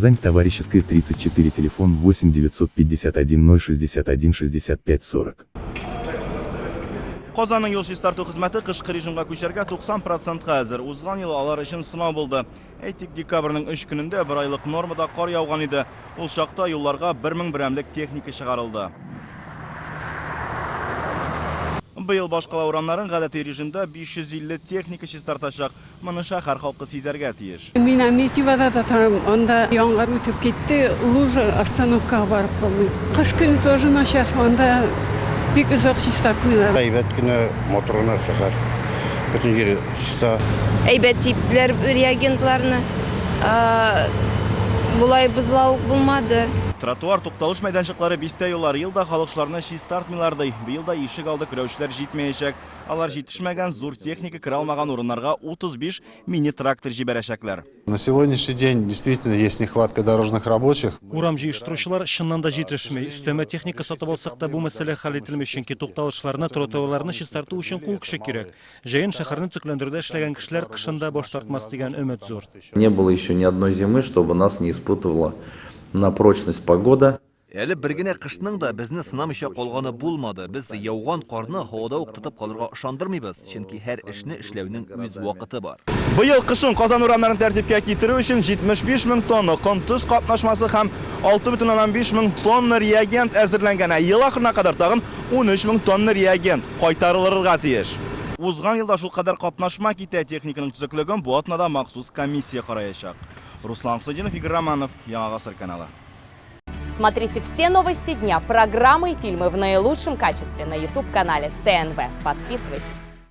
Казань, Товарищеская, 34, телефон 8 951 061 65 40. Qozonning yo'l startu xizmati qishki rejimga ko'charga 90% hozir. O'zgan yil alar uchun sinov bo'ldi. Aytik dekabrning 3 kunida bir oylik normada qor yog'gan edi. Ul chaqda yo'llarga 1000 biramlik texnika chiqarildi. Bu yil boshqa o'ramlarning g'alati rejimda 550 texnika ish tartashaq. Mana shahar xalqi sezarga tiyish. Men Ametivada da там, onda yomg'ir o'tib ketdi, luja остановкаga borib qoldim. Qish kuni тоже nachar, onda pek uzoq chistартмыйлар. Әйбәт көне моторына шәһәр. Бөтен җире чиста. Әйбәт типләр реагентларны булай бузлау булмады. Тротуар тукталыш мәйданчыклары бистә юллар елда халыкларны чистартмыйлардай. Быел да ишек алды көрәүчеләр җитмәячәк. Алар җитешмәгән зур техника кira алмаган урыннарга 35 мини-трактор җибәрәчәкләр. На сегодняшний день действительно есть нехватка дорожных рабочих. Урам җыештыручылар чыннан да җитешмәй. Өстәмә техника сатып алсак та бу мәсьәлә хәл ителмәс, чөнки тукталышларны, тротуарларны чистарту өчен кул кеше кирәк. Җәен шәһәрне төзекләндерүдә эшләгән кешеләр кышында баш тартмас дигән өмет зур. Не было еще ни одной зимы, чтобы нас не испытывала на прочность погода. Әле бер генә кышның да безне сынамыйча калганы булмады. Без яуган карны һавада ук тотып калырга ышандырмыйбыз, чөнки һәр эшне эшләүнең үз вакыты бар. Быел кышын Казан урамнарын тәртипкә китерү өчен 75 000 тонна контуз катнашмасы һәм 6,5 мең тонна реагент әзерләнгән. Ел ахырына кадәр тагын 13 000 тонна реагент кайтарылырга тиеш. Узган елда шул кадәр катнашма китә, техниканың төзеклеген бу атнада махсус комиссия караячак. Руслан Хусадинов, Игорь Романов, Яңа Гасыр каналы. Смотрите все новости дня, программы и фильмы в наилучшем качестве на YouTube-канале ТНВ. Подписывайтесь.